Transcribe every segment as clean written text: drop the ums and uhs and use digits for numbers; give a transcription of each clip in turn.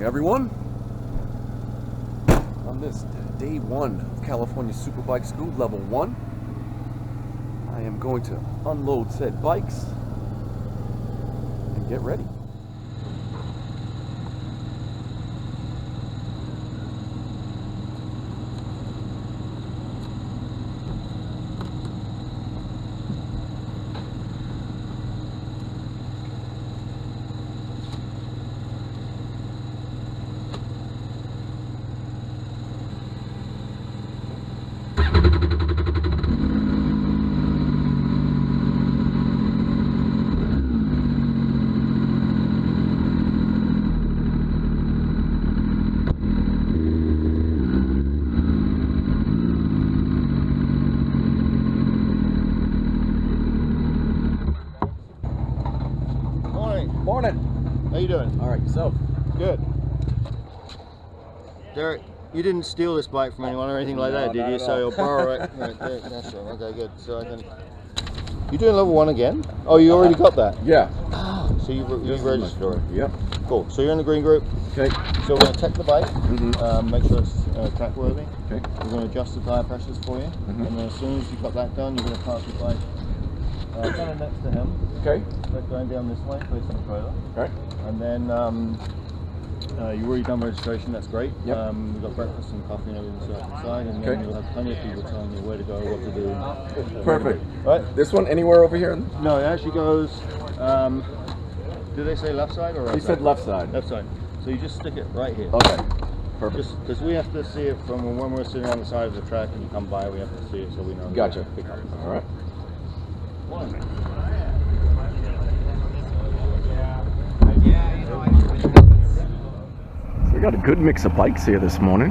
everyone. On this day one of California Superbike School, level 1, I am going to unload said bikes and get ready. Morning. How you doing? All right, yourself? Good. Derrick, you didn't steal this bike from anyone or anything like that, did you? So you'll borrow it. Right, Derrick, that's right. Okay, good. So I can. You doing level 1 again? Oh, you already got that? Yeah. So you've registered. Yep. Cool. So you're in the green group. Okay. So we're going to check the bike, make sure it's track worthy. Okay. We're going to adjust the tyre pressures for you, and then as soon as you've got that done, you're going to park your bike kind of next to him. Okay. Like going down this way, facing the trailer. Right. And then you've already done registration, that's great. Yep. We've got breakfast and coffee and everything set up inside, and then you'll have plenty of people telling you where to go, what to do. Perfect. Right? This one anywhere over here? No, it actually goes, do they say left side or right side? He said left side. Left side. So you just stick it right here. Okay. Perfect. Just because we have to see it from when we're sitting on the side of the track and you come by, we have to see it so we know. Gotcha. Pick up. All right. So we got a good mix of bikes here this morning.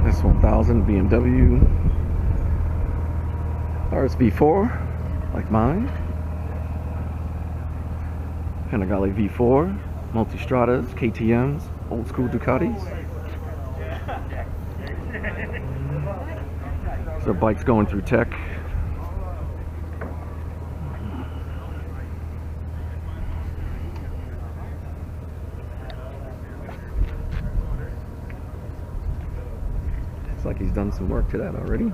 This 1000 BMW RSV4, like mine. Panigale V4, Multistradas, KTMs, old school Ducatis. So bike's going through tech. Looks like he's done some work to that already.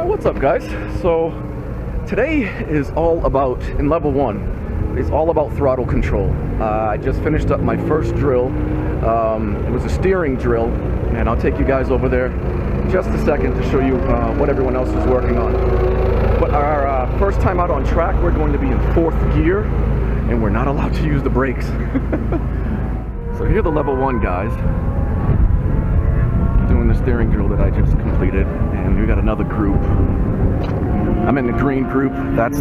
What's up, guys? So today is all about, in level 1, it's all about throttle control. I just finished up my first drill. It was a steering drill, and I'll take you guys over there in just a second to show you what everyone else is working on. But our first time out on track, we're going to be in 4th gear, and we're not allowed to use the brakes. So here are the level 1 guys doing the steering drill that I just completed, and we got another group. I'm in the green group, that's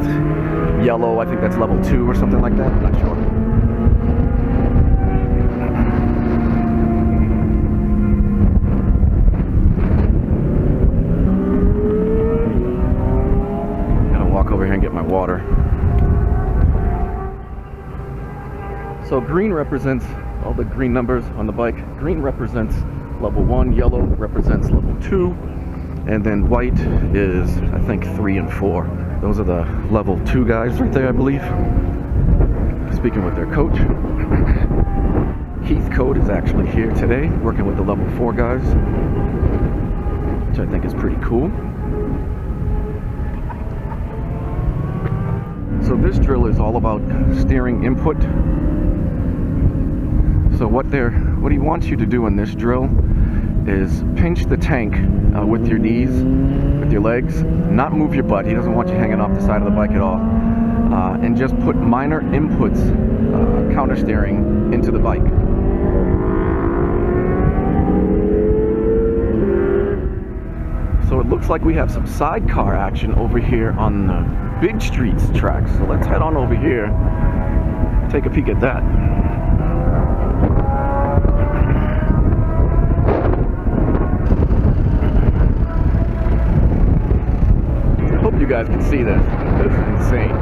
yellow, I think that's level 2 or something like that, I'm not sure. Gotta walk over here and get my water. So green represents all the green numbers on the bike. Green represents level 1, yellow represents level 2. And then white is, I think, 3 and 4. Those are the level 2 guys right there, I believe. Speaking with their coach. Heath Code is actually here today, working with the level 4 guys, which I think is pretty cool. So this drill is all about steering input. So what he wants you to do in this drill is pinch the tank with your knees, with your legs, not move your butt. He doesn't want you hanging off the side of the bike at all. And just put minor inputs, counter steering, into the bike. So it looks like we have some sidecar action over here on the Big Streets track. So let's head on over here, take a peek at that. I hope you guys can see this. This is insane.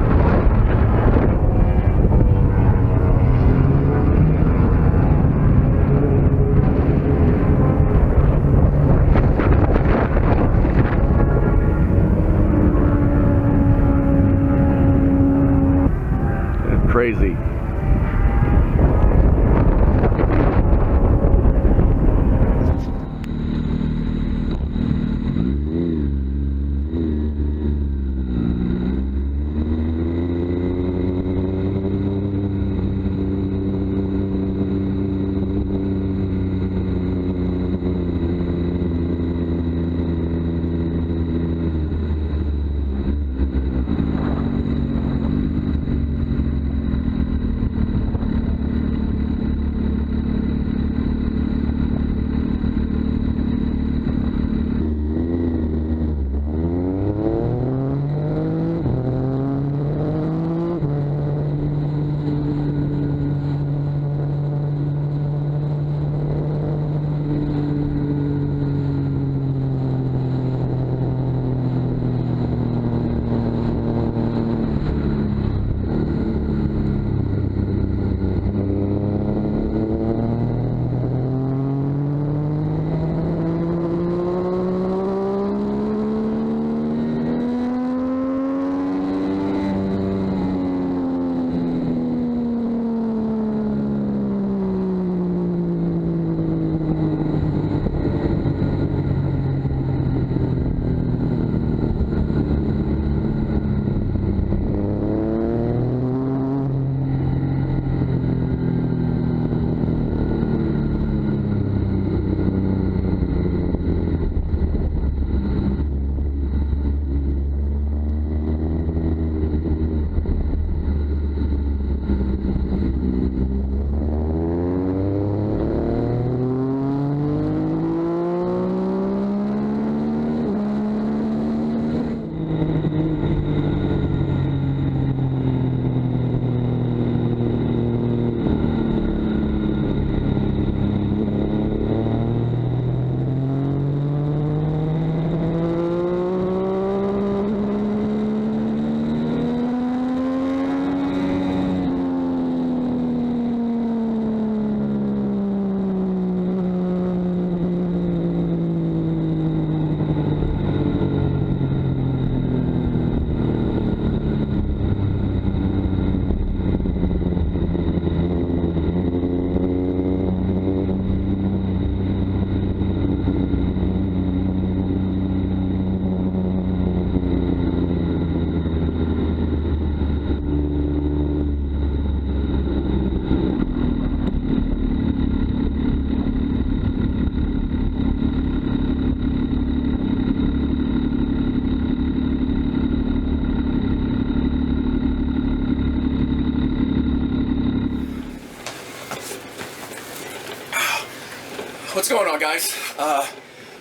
Crazy. What's going on, guys?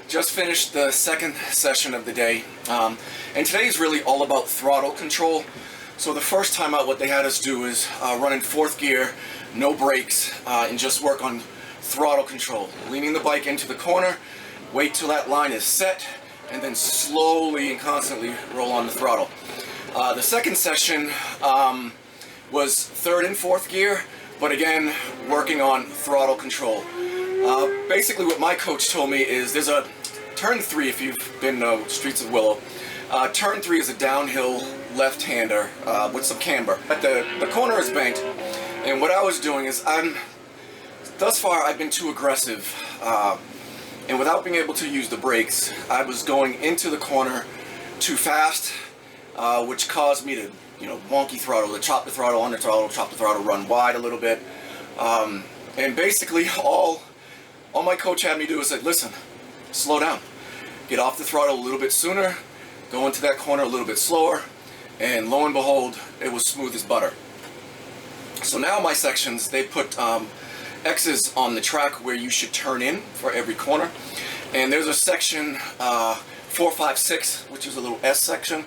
Just finished the second session of the day, and today is really all about throttle control. So the first time out, what they had us do is run in 4th gear, no brakes, and just work on throttle control. Leaning the bike into the corner, wait till that line is set, and then slowly and constantly roll on the throttle. The second session was 3rd and 4th gear, but again, working on throttle control. Basically what my coach told me is there's a turn 3, if you've been to Streets of Willow, turn 3 is a downhill left-hander with some camber. But the corner is banked, and what I was doing is thus far I've been too aggressive, and without being able to use the brakes, I was going into the corner too fast, which caused me to, wonky throttle, to chop the throttle, under throttle, chop the throttle, run wide a little bit, and basically all my coach had me do is say, listen, slow down, get off the throttle a little bit sooner, go into that corner a little bit slower, and lo and behold, it was smooth as butter. So now my sections, they put X's on the track where you should turn in for every corner, and there's a section 4, 5, 6, which is a little S section,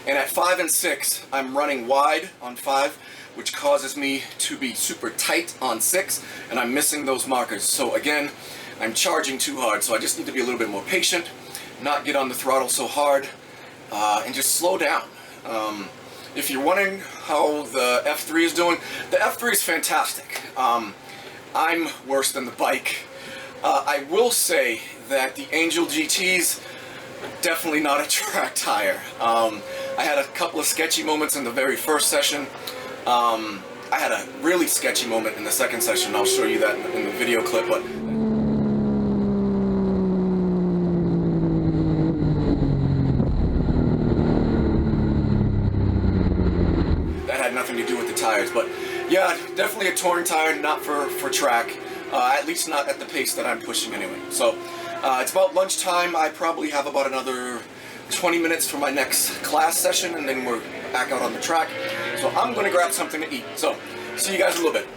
and at 5 and 6 I'm running wide on 5, which causes me to be super tight on 6, and I'm missing those markers. So again, I'm charging too hard, so I just need to be a little bit more patient, not get on the throttle so hard, and just slow down. If you're wondering how the F3 is doing, the F3 is fantastic. I'm worse than the bike. I will say that the Angel GT's definitely not a track tire. I had a couple of sketchy moments in the very first session. I had a really sketchy moment in the second session. I'll show you that in the video clip. But that had nothing to do with the tires. But yeah, definitely a touring tire, not for track. At least not at the pace that I'm pushing anyway. So it's about lunchtime. I probably have about another 20 minutes for my next class session, and then we're back out on the track. So I'm going to grab something to eat. So see you guys in a little bit.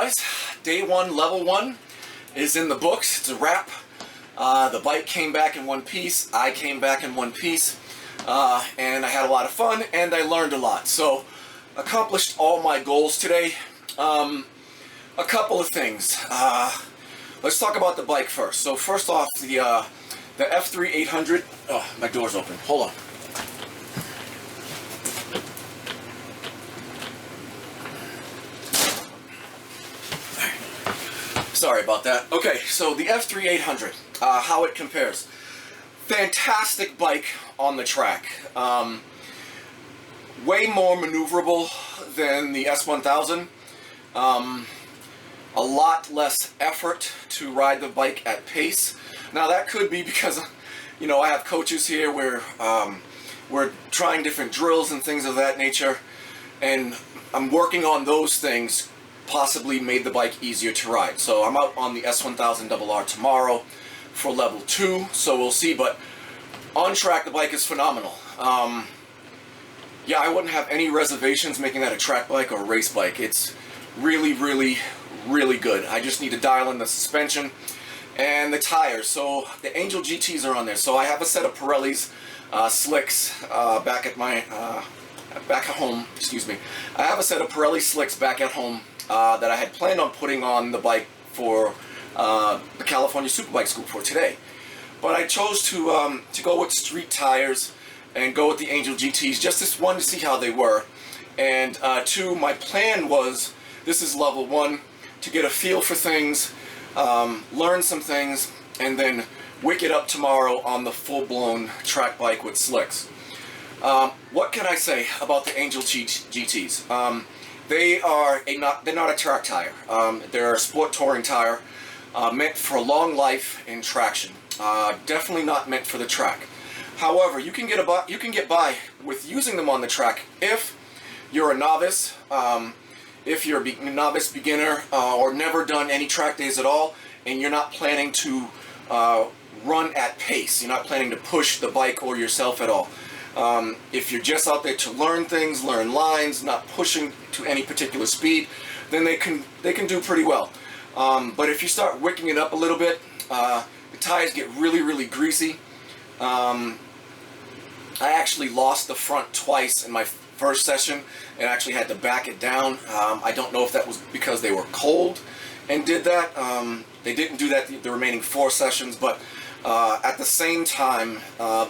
guys, day one, level one is in the books. It's a wrap. The bike came back in one piece. I came back in one piece. And I had a lot of fun and I learned a lot. So, accomplished all my goals today. A couple of things. Let's talk about the bike first. So first off, the F3 800. Oh, my door's open. Hold on. Sorry about that. Okay, so the F3 800, how it compares. Fantastic bike on the track. Way more maneuverable than the S1000. A lot less effort to ride the bike at pace. Now that could be because, you know, I have coaches here where we're trying different drills and things of that nature, and I'm working on those things. Possibly made the bike easier to ride. So I'm out on the S1000 RR tomorrow for level 2, so we'll see. But on track, the bike is phenomenal. Yeah, I wouldn't have any reservations making that a track bike or a race bike. It's really, really, really good. I just need to dial in the suspension and the tires. So the Angel GTs are on there. So I have a set of Pirelli's slicks back at home. Excuse me. I have a set of Pirelli slicks back at home that I had planned on putting on the bike for the California Superbike School for today. But I chose to go with street tires and go with the Angel GTs, just one, to see how they were. And two, my plan was, this is level 1, to get a feel for things, learn some things, and then wick it up tomorrow on the full-blown track bike with slicks. What can I say about the Angel GTs? They're not a track tire. They're a sport touring tire, meant for long life in traction. Definitely not meant for the track. However, you can get by with using them on the track if you're a novice, if you're a novice beginner, or never done any track days at all, and you're not planning to run at pace. You're not planning to push the bike or yourself at all. If you're just out there to learn things, learn lines, not pushing to any particular speed, then they can do pretty well. But if you start wicking it up a little bit, the tires get really, really greasy. I actually lost the front twice in my first session and actually had to back it down. I don't know if that was because they were cold and did that. They didn't do that the remaining 4 sessions, but at the same time,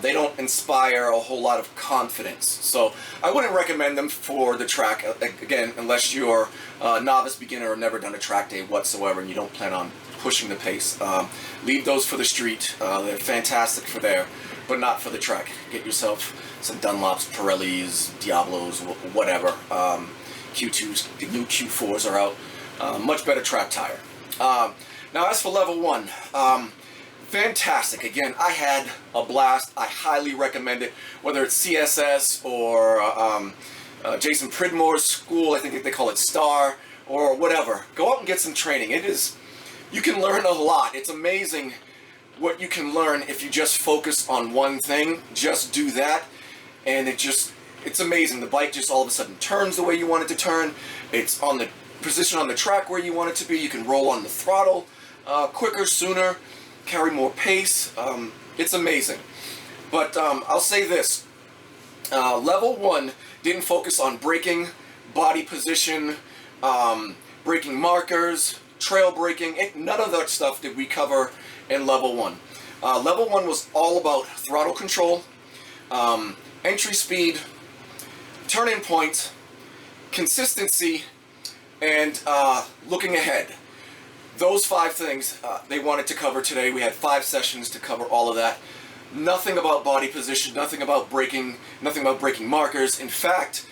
they don't inspire a whole lot of confidence. So I wouldn't recommend them for the track, again, unless you're a novice beginner or never done a track day whatsoever and you don't plan on pushing the pace. Leave those for the street. They're fantastic for there, but not for the track. Get yourself some Dunlops, Pirellis, Diablos, whatever. Q2s, the new Q4s are out. Much better track tire. Now as for level 1, fantastic. Again, I had a blast. I highly recommend it, whether it's CSS or Jason Pridmore's school, I think they call it STAR, or whatever. Go out and get some training. You can learn a lot. It's amazing what you can learn if you just focus on one thing. Just do that, and it's amazing. The bike just all of a sudden turns the way you want it to turn. It's on the position on the track where you want it to be. You can roll on the throttle quicker, sooner, carry more pace. It's amazing. But I'll say this. Level 1 didn't focus on braking, body position, braking markers, trail braking. None of that stuff did we cover in level 1. Level 1 was all about throttle control, entry speed, turn-in point, consistency, and looking ahead. Those 5 things they wanted to cover today. We had 5 sessions to cover all of that. Nothing about body position, nothing about braking, nothing about braking markers. In fact,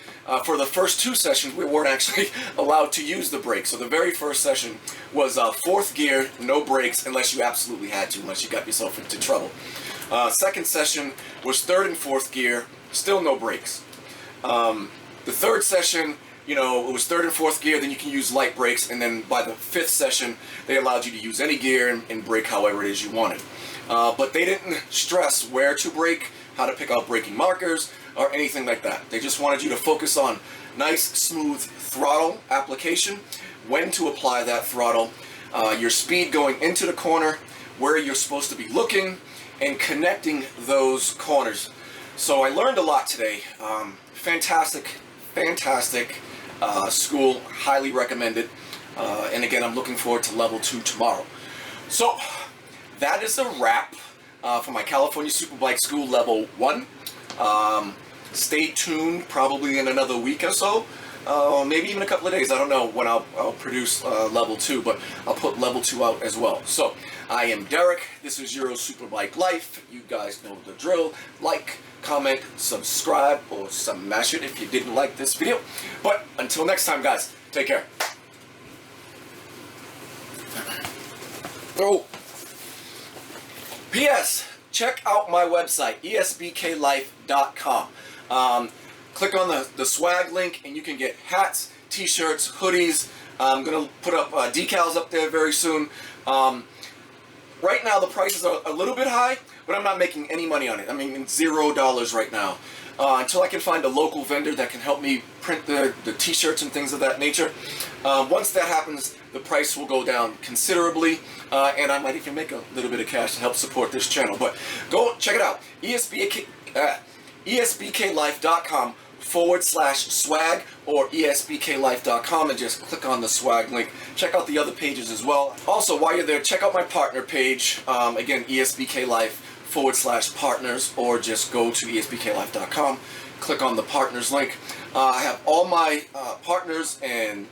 for the first 2 sessions, we weren't actually allowed to use the brakes. So the very first session was 4th gear, no brakes, unless you absolutely had to, unless you got yourself into trouble. Second session was 3rd and 4th gear, still no brakes. The 3rd session, you know, it was 3rd and 4th gear, then you can use light brakes, and then by the 5th session, they allowed you to use any gear and brake however it is you wanted. But they didn't stress where to brake, how to pick out braking markers, or anything like that. They just wanted you to focus on nice, smooth throttle application when to apply that throttle, your speed going into the corner, where you're supposed to be looking, and connecting those corners. So I learned a lot today. Fantastic school, highly recommended. And again, I'm looking forward to level 2 tomorrow. So that is a wrap for my California Superbike School level 1. Stay tuned, probably in another week or so, maybe even a couple of days. I don't know when I'll produce level 2, but I'll put level 2 out as well. So I am Derrick. This is Euro Superbike Life. You guys know the drill. Like, comment, subscribe, or smash it if you didn't like this video. But until next time, guys, take care. Oh, P.S. Check out my website, ESBKLife.com. Click on the swag link and you can get hats, t-shirts, hoodies. I'm going to put up decals up there very soon. Right now the prices are a little bit high, but I'm not making any money on it. I mean, $0 right now. Until I can find a local vendor that can help me print the t-shirts and things of that nature. Once that happens, the price will go down considerably, and I might even make a little bit of cash to help support this channel. But go check it out, ESBKLife.com/swag or ESBKLife.com, and just click on the swag link. Check out the other pages as well. Also, while you're there, check out my partner page, again, ESBKLife/partners, or just go to ESBKLife.com, click on the partners link. I have all my partners and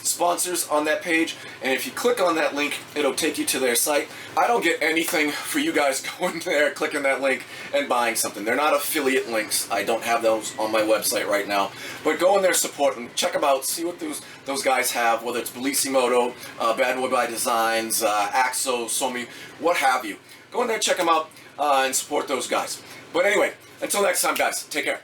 sponsors on that page, and if you click on that link, it'll take you to their site. I don't get anything for you guys going there, clicking that link, and buying something. They're not affiliate links. I don't have those on my website right now. But go in there, support them, check them out, see what those guys have, whether it's Bellissimoto, Bad Boy by Designs, Axo, Somi, what have you. Go in there, check them out, and support those guys. But anyway, until next time, guys, take care.